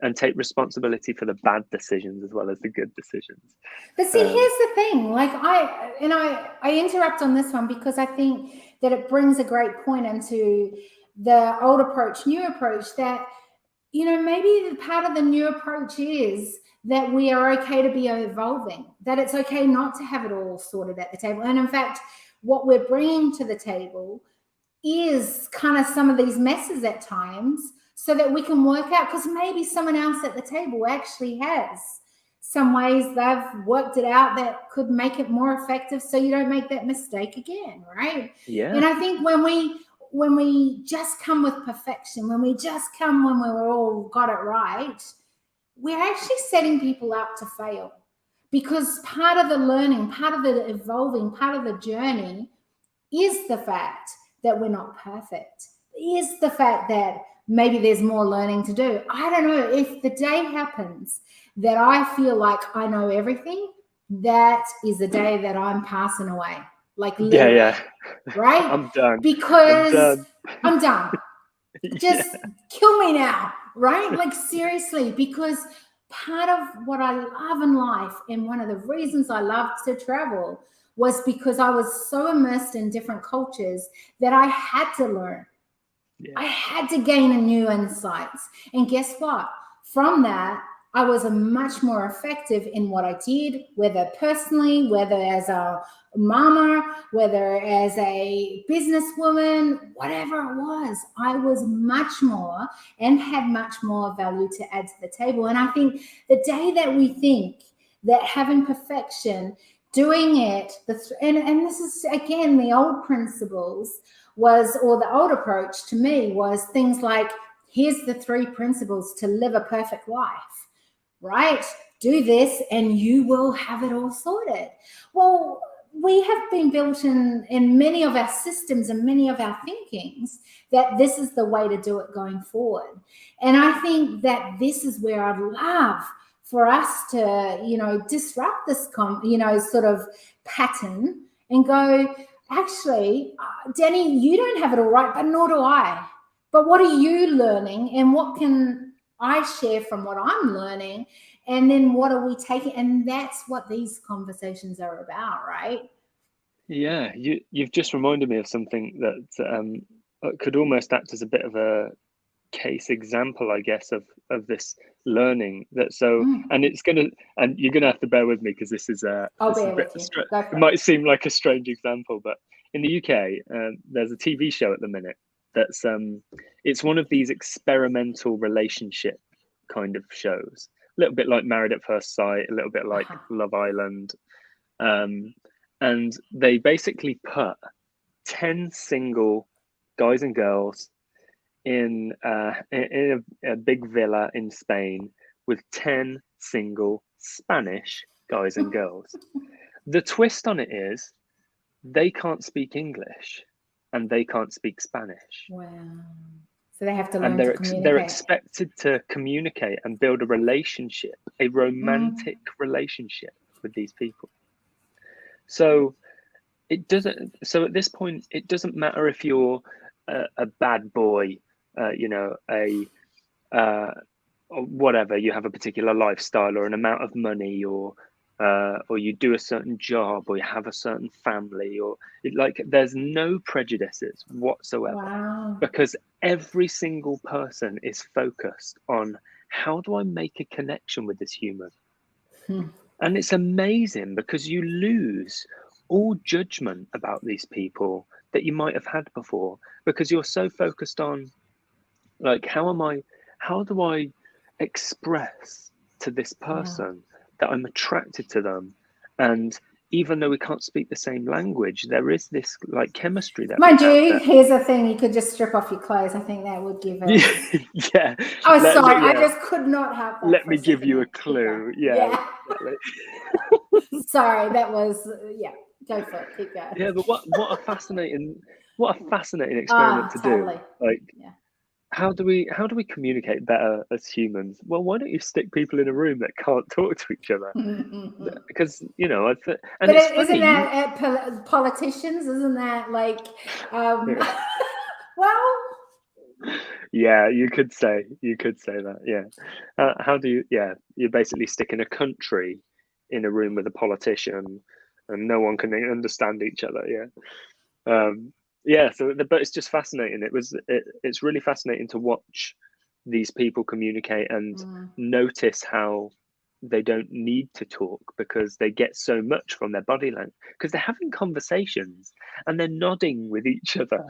and take responsibility for the bad decisions as well as the good decisions. But see, here's the thing. Like I interrupt on this one because I think that it brings a great point into the old approach, new approach, that, you know, maybe the part of the new approach is that we are okay to be evolving, that it's okay not to have it all sorted at the table. And in fact, what we're bringing to the table is kind of some of these messes at times so that we can work out, because maybe someone else at the table actually has some ways they've worked it out that could make it more effective so you don't make that mistake again, right? Yeah. And I think when we just come with perfection, when we just come when we're all got it right, we're actually setting people up to fail, because part of the learning, part of the evolving, part of the journey is the fact that we're not perfect, is the fact that maybe there's more learning to do. I don't know, if the day happens that I feel like I know everything, that is the day that I'm passing away. Like literally, yeah. right? I'm done. Because I'm done. Just Yeah. kill me now, right? Like seriously, because part of what I love in life, and one of the reasons I love to travel, was because I was so immersed in different cultures that I had to learn. Yeah. I had to gain new insights. And guess what? From that, I was a much more effective in what I did, whether personally, whether as a mama, whether as a businesswoman, whatever it was. I was much more and had much more value to add to the table. And I think the day that we think that having perfection, doing it, and this is again the old principles was, or the old approach to me was things like, here's the 3 principles to live a perfect life, right? Do this and you will have it all sorted. Well, we have been built in many of our systems and many of our thinkings that this is the way to do it going forward. And I think that this is where I'd love for us to, you know, disrupt this, sort of pattern and go, actually, Danny, you don't have it all right, but nor do I. But what are you learning, and what can I share from what I'm learning? And then what are we taking? And that's what these conversations are about, right? Yeah, you've just reminded me of something that could almost act as a bit of a case example, I guess, of this learning. That and you're gonna have to bear with me because this is I'll this is bear a bit with you. it might seem like a strange example, but in the UK, there's a TV show at the minute that's it's one of these experimental relationship kind of shows, a little bit like Married at First Sight, a little bit like Love Island, and they basically put 10 single guys and girls in a big villa in Spain with 10 single Spanish guys and girls. The twist on it is they can't speak English and they can't speak Spanish. Wow. So they have to learn and to communicate. they're expected to communicate and build a relationship, a romantic relationship with these people. So it doesn't. So at this point, it doesn't matter if you're a bad boy, or whatever. You have a particular lifestyle or an amount of money, or you do a certain job, or you have a certain family, or there's no prejudices whatsoever. Wow. Because every single person is focused on, how do I make a connection with this human? And it's amazing because you lose all judgment about these people that you might have had before, because you're so focused on, like, how do I express to this person that I'm attracted to them? And even though we can't speak the same language, there is this like chemistry that. Mind you, here's the thing: you could just strip off your clothes. I think that would give us. Yeah. Oh, sorry, I just could not have that. Let me give you a clue. Yeah. Sorry, that was Go for it. Keep going. Yeah, but what a fascinating experiment to do. Like, how do we communicate better as humans? Well, why don't you stick people in a room that can't talk to each other? Because and But it's isn't funny. that politicians? Isn't that like, well, Yeah, you could say that. Yeah, how do you? Yeah, you're basically sticking a country in a room with a politician, and no one can understand each other. Yeah, yeah. So, but it's just fascinating. It's really fascinating to watch these people communicate and notice how they don't need to talk because they get so much from their body language because they're having conversations and they're nodding with each other.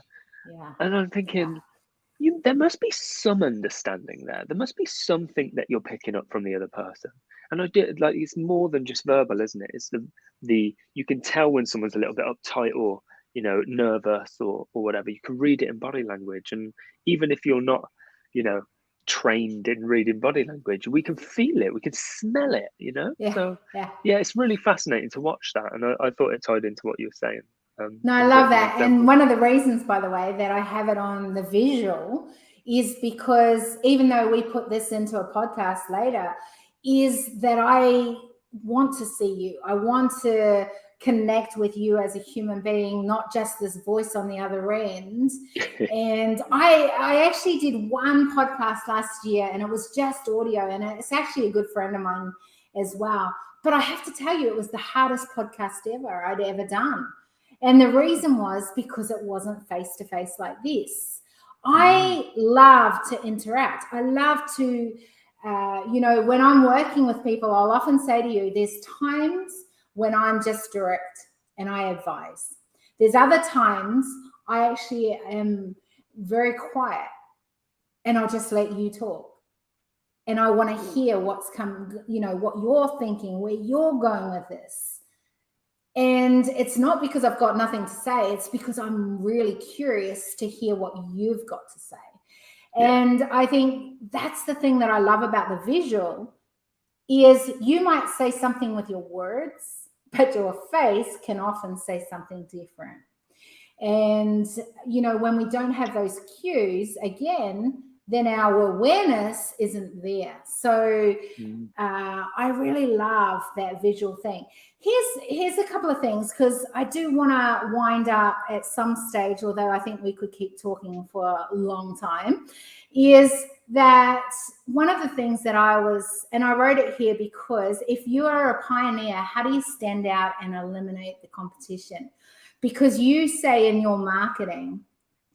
yeah, And I'm thinking, there must be some understanding there. There must be something that you're picking up from the other person. And I did like it's more than just verbal, isn't it? It's the you can tell when someone's a little bit uptight or nervous or whatever. You can read it in body language, and even if you're not, you know, trained in reading body language, we can feel it, we can smell it. yeah, So yeah. yeah, it's really fascinating to watch that, and I thought it tied into what you were saying. No, I A bit love of an that. And example. one of the reasons, by the way, that I have it on the visual is because even though we put this into a podcast later, is that I want to see you. I want to connect with you as a human being, not just this voice on the other end. And I actually did one podcast last year and it was just audio, and it's actually a good friend of mine as well. But I have to tell you, it was the hardest podcast ever I'd ever done. And the reason was because it wasn't face to face like this. I love to interact. I love to, when I'm working with people, I'll often say to you, there's times when I'm just direct and I advise. There's other times I actually am very quiet and I'll just let you talk. And I want to hear what's coming, what you're thinking, where you're going with this. And it's not because I've got nothing to say, it's because I'm really curious to hear what you've got to say. Yeah. And I think that's the thing that I love about the visual is you might say something with your words, but your face can often say something different. And, when we don't have those cues, again, then our awareness isn't there. So I really love that visual thing. Here's a couple of things, because I do want to wind up at some stage, although I think we could keep talking for a long time, is that one of the things that I wrote it here because if you are a pioneer, how do you stand out and eliminate the competition? Because you say in your marketing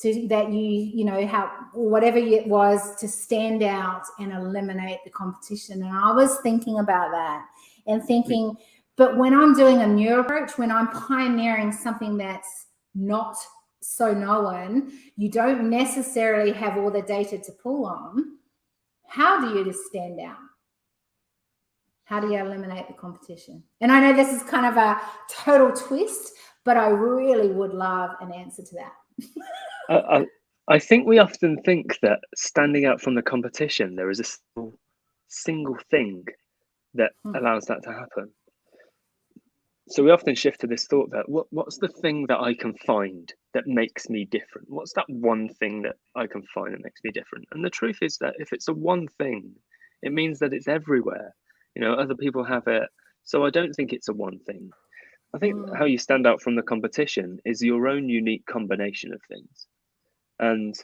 that how whatever it was to stand out and eliminate the competition. And I was thinking about that and thinking, but when I'm doing a new approach, when I'm pioneering something that's not so known, you don't necessarily have all the data to pull on. How do you just stand out? How do you eliminate the competition? And I know this is kind of a total twist, but I really would love an answer to that. I think we often think that standing out from the competition, there is a single thing that allows that to happen. So we often shift to this thought that what's the thing that I can find that makes me different? What's that one thing that I can find that makes me different? And the truth is that if it's a one thing, it means that it's everywhere. Other people have it. So I don't think it's a one thing. I think how you stand out from the competition is your own unique combination of things. And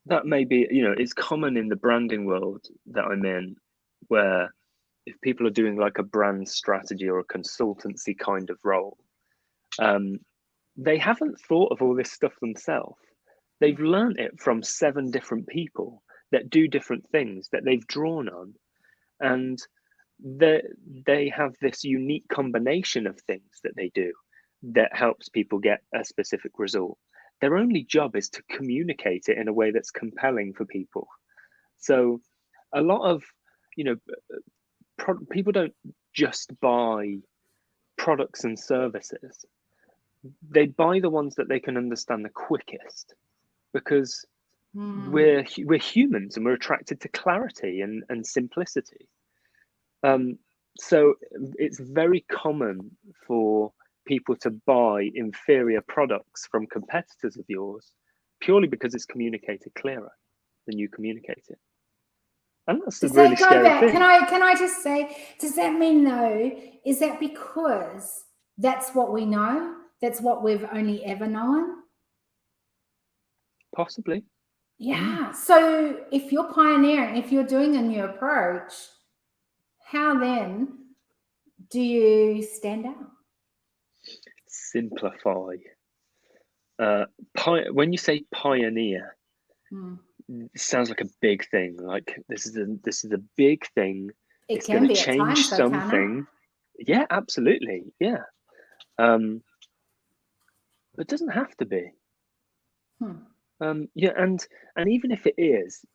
that may be, it's common in the branding world that I'm in, where if people are doing like a brand strategy or a consultancy kind of role, they haven't thought of all this stuff themselves. They've learned it from 7 different people that do different things that they've drawn on. And they have this unique combination of things that they do that helps people get a specific result. Their only job is to communicate it in a way that's compelling for people. So a lot of, people don't just buy products and services. They buy the ones that they can understand the quickest because we're humans and we're attracted to clarity and simplicity. So it's very common for people to buy inferior products from competitors of yours purely because it's communicated clearer. than you communicate it. And that's Does a really that go scary back? thing. Can I just say, does that mean though, is that because that's what we know? That's what we've only ever known? Possibly. Yeah. So if you're pioneering, if you're doing a new approach, how then do you stand out? Simplify. When you say pioneer, it sounds like a big thing. Like this is a big thing. It It's going can to be at change times, though, can't it? something. Yeah, absolutely. Yeah. But it doesn't have to be. Yeah, and even if it is,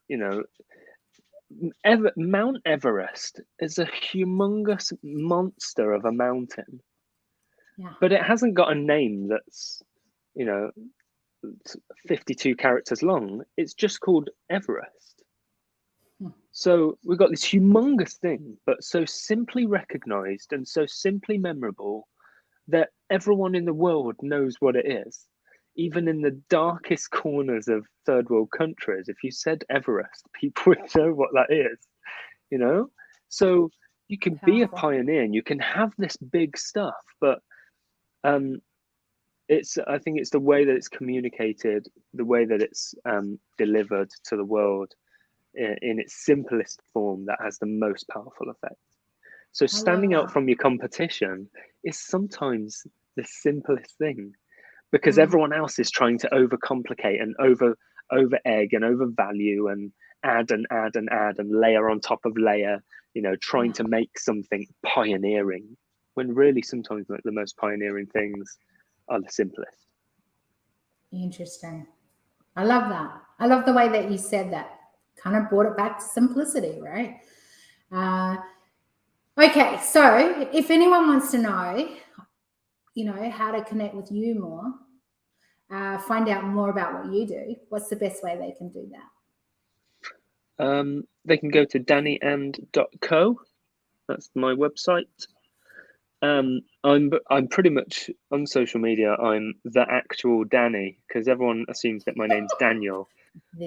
Mount Everest is a humongous monster of a mountain. Yeah. But it hasn't got a name that's, 52 characters long. It's just called Everest. So we've got this humongous thing, but so simply recognized and so simply memorable that everyone in the world knows what it is. Even in the darkest corners of third world countries, if you said Everest, people would know what that is, So you can be a pioneer and you can have this big stuff, but I think it's the way that it's communicated, the way that it's delivered to the world in its simplest form that has the most powerful effect. So standing out from your competition is sometimes the simplest thing, because everyone else is trying to overcomplicate and over egg and overvalue and add and add and add and layer on top of layer, trying to make something pioneering, when really sometimes the most pioneering things are the simplest. Interesting. I love that. I love the way that you said that. Kind of brought it back to simplicity, right? Okay, so if anyone wants to know, how to connect with you more, find out more about what you do, what's the best way they can do that? They can go to dannyand.co. That's my website. I'm pretty much on social media. I'm the actual Danny, because everyone assumes that my name's Daniel,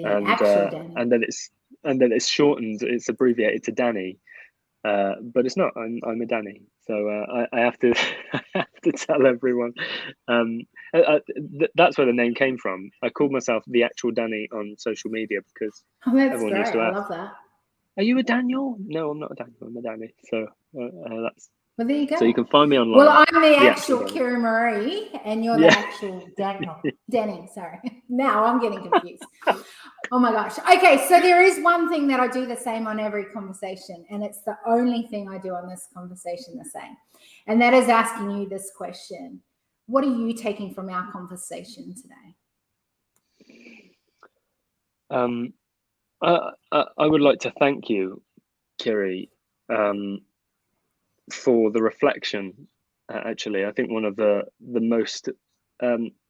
actual Danny. and then it's shortened. It's abbreviated to Danny, but it's not. I'm a Danny, so I have to I have to tell everyone. That's where the name came from. I called myself the actual Danny on social media because everyone used to ask, I love that. "Are you a Daniel?" No, I'm not a Daniel. I'm a Danny. So that's. Well, there you go. So you can find me online. Well, I'm the actual Kira Marie, and you're the Yeah. actual Daniel. Danny, sorry. Now I'm getting confused. Oh my gosh. Okay, so there is one thing that I do the same on every conversation, and it's the only thing I do on this conversation the same. And that is asking you this question. What are you taking from our conversation today? I would like to thank you, Kiri, for the reflection. Actually, I think one of the most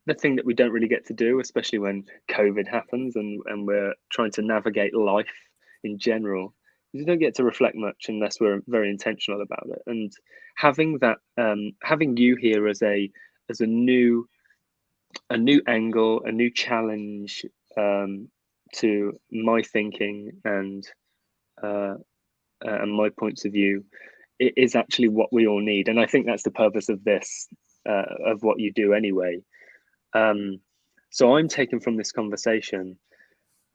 the thing that we don't really get to do, especially when COVID happens and we're trying to navigate life in general, is we don't get to reflect much unless we're very intentional about it. And having that, having you here as a new angle, a new challenge to my thinking and my points of view, it is actually what we all need. And I think that's the purpose of this, of what you do anyway. So I'm taking from this conversation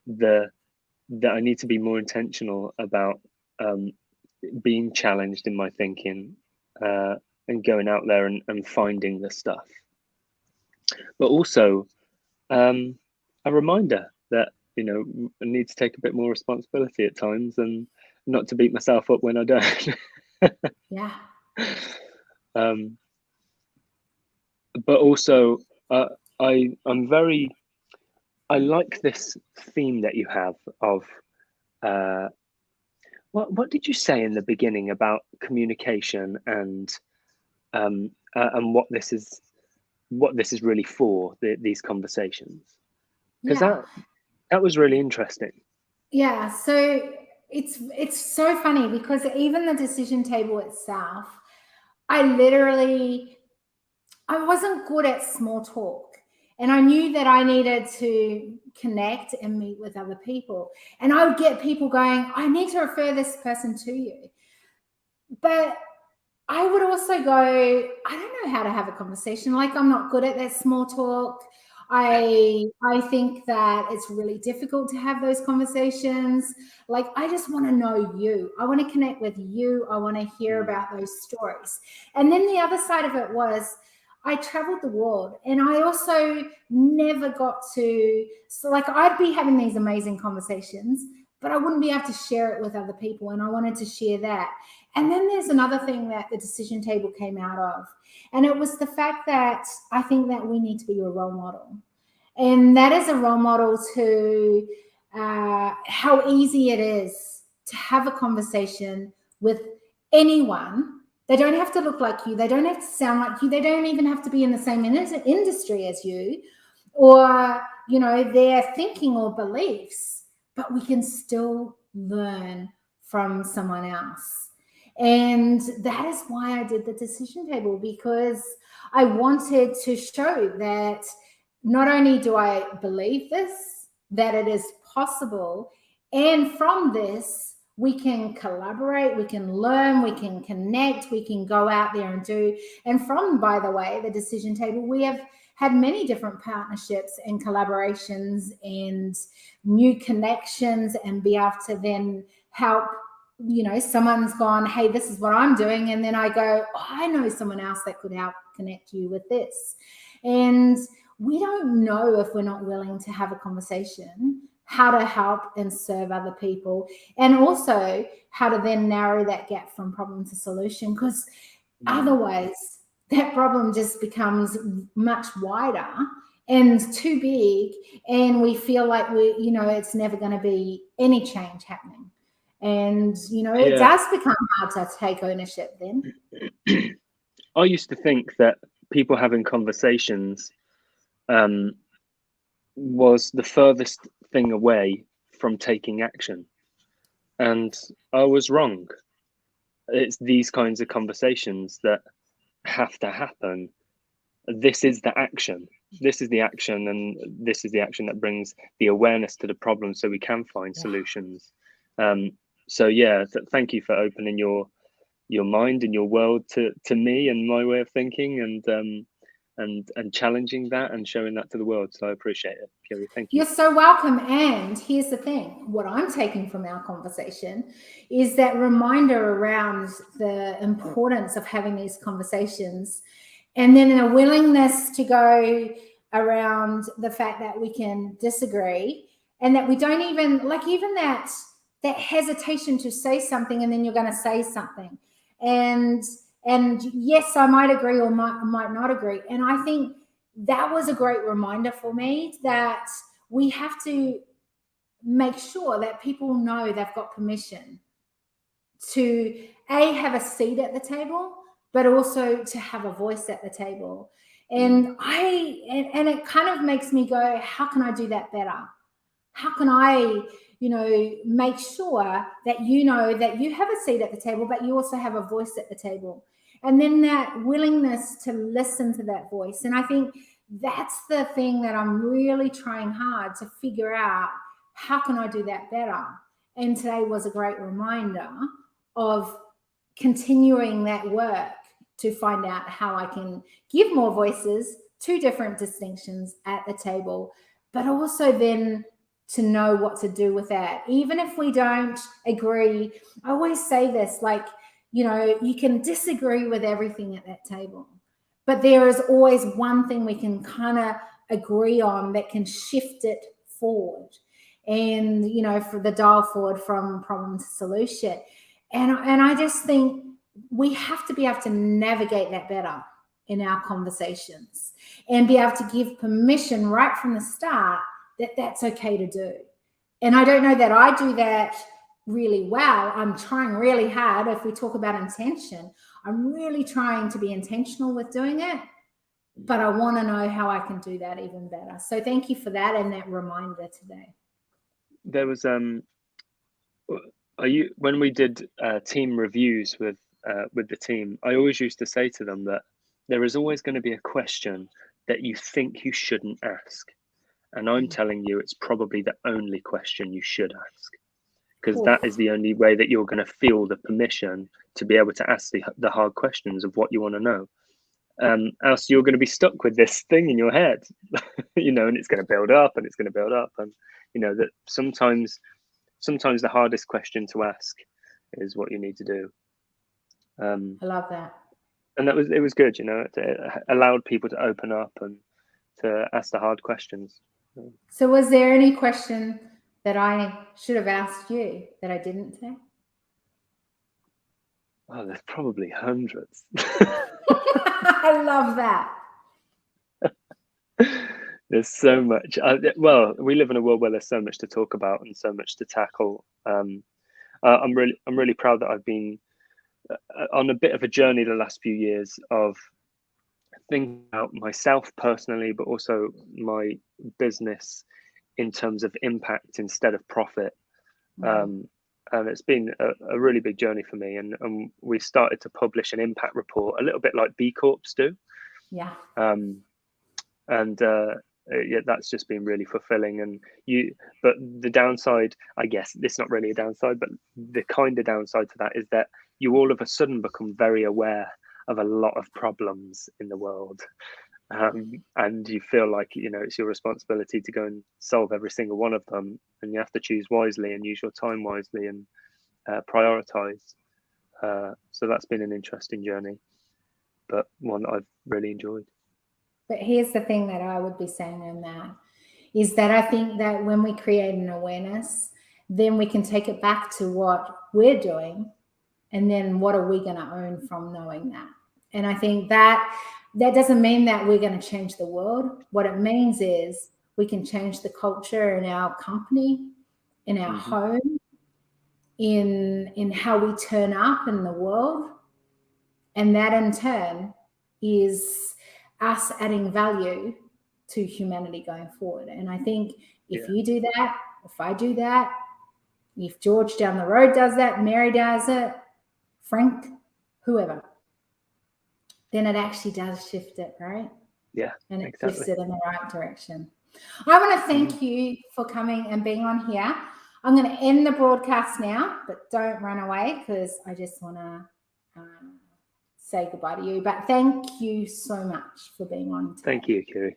that I need to be more intentional about being challenged in my thinking and going out there and finding the stuff. But also a reminder that, I need to take a bit more responsibility at times and not to beat myself up when I don't. Yeah. But also, I like this theme that you have of what did you say in the beginning about communication and what this is really for, these conversations, because that was really interesting. Yeah, so it's so funny because even the decision table itself, I wasn't good at small talk. And I knew that I needed to connect and meet with other people. And I would get people going, I need to refer this person to you. But I would also go, I don't know how to have a conversation. Like, I'm not good at that small talk. I think that it's really difficult to have those conversations. Like, I just want to know you. I want to connect with you. I want to hear about those stories. And then the other side of it was I traveled the world, and I also never got to, so like, I'd be having these amazing conversations, but I wouldn't be able to share it with other people. And I wanted to share that. And then there's another thing that the decision table came out of, and it was the fact that I think that we need to be a role model. And that is a role model to how easy it is to have a conversation with anyone. They don't have to look like you. They don't have to sound like you. They don't even have to be in the same industry as you, or, you know, their thinking or beliefs, but we can still learn from someone else. And that is why I did the decision table, because I wanted to show that not only do I believe this, that it is possible, and from this, we can collaborate, we can learn, we can connect, we can go out there and do. And from, by the way, the decision table, we have had many different partnerships and collaborations and new connections, and be able to then help, you know, someone's gone, hey, this is what I'm doing. And then I go, oh, I know someone else that could help connect you with this. And we don't know, if we're not willing to have a conversation, how to help and serve other people, and also how to then narrow that gap from problem to solution, because otherwise that problem just becomes much wider and too big, and we feel like you know, it's never going to be any change happening. And, you know, it does become hard to take ownership then. I used to think that people having conversations was the furthest thing away from taking action. And I was wrong. It's these kinds of conversations that have to happen. This is the action. This is the action, and this is the action that brings the awareness to the problem so we can find solutions. So yeah, thank you for opening your mind and your world to me and my way of thinking, and challenging that and showing that to the world. So I appreciate it, Kerry. Thank you. You're so welcome. And here's the thing, what I'm taking from our conversation is that reminder around the importance of having these conversations, and then a willingness to go around the fact that we can disagree, and that we don't even like, even that hesitation to say something, and then you're going to say something, and yes, I might agree or might not agree. And I think that was a great reminder for me that we have to make sure that people know they've got permission to have a seat at the table, but also to have a voice at the table. And and it kind of makes me go, how can I do that better? How can I, you know, make sure that you know that you have a seat at the table, but you also have a voice at the table? And then that willingness to listen to that voice. And I think that's the thing that I'm really trying hard to figure out, how can I do that better? And today was a great reminder of continuing that work to find out how I can give more voices to different distinctions at the table, but also then to know what to do with that. Even if we don't agree, I always say this, like, you know, you can disagree with everything at that table, but there is always one thing we can kind of agree on that can shift it forward, and, you know, for the dial forward from problem to solution. And I just think we have to be able to navigate that better in our conversations, and be able to give permission right from the start that that's okay to do. And I don't know that I do that really well. I'm trying really hard. If we talk about intention, I'm really trying to be intentional with doing it, but I want to know how I can do that even better. So thank you for that, and that reminder today. There was when we did team reviews with the team, I always used to say to them that there is always going to be a question that you think you shouldn't ask. And I'm telling you, it's probably the only question you should ask, because that is the only way that you're going to feel the permission to be able to ask the hard questions of what you want to know. Else you're going to be stuck with this thing in your head, and it's going to build up and it's going to build up. And, that sometimes the hardest question to ask is what you need to do. I love that. And it was good, it allowed people to open up and to ask the hard questions. So was there any question that I should have asked you that I didn't say? Oh, there's probably hundreds. I love that. There's so much. Well, we live in a world where there's so much to talk about and so much to tackle. I'm really proud that I've been on a bit of a journey the last few years of thinking about myself personally, but also my business in terms of impact instead of profit. And it's been a really big journey for me. And we started to publish an impact report, a little bit like B Corps do. Yeah. Yeah, that's just been really fulfilling. But the downside, I guess, it's not really a downside, but the kind of downside to that is that you all of a sudden become very aware of a lot of problems in the world. And you feel like, it's your responsibility to go and solve every single one of them. And you have to choose wisely and use your time wisely and prioritize. So that's been an interesting journey, but one that I've really enjoyed. But here's the thing that I would be saying in that is that I think that when we create an awareness, then we can take it back to what we're doing. And then what are we going to own from knowing that? And I think that doesn't mean that we're going to change the world. What it means is we can change the culture in our company, in our home, in how we turn up in the world. And that in turn is us adding value to humanity going forward. And I think if you do that, if I do that, if George down the road does that, Mary does it, Frank, whoever, then it actually does shift it, right? Yeah, and it exactly. shifts it in the right direction. I want to thank you for coming and being on here. I'm going to end the broadcast now, but don't run away because I just want to say goodbye to you. But thank you so much for being on today. Thank you, Kiri.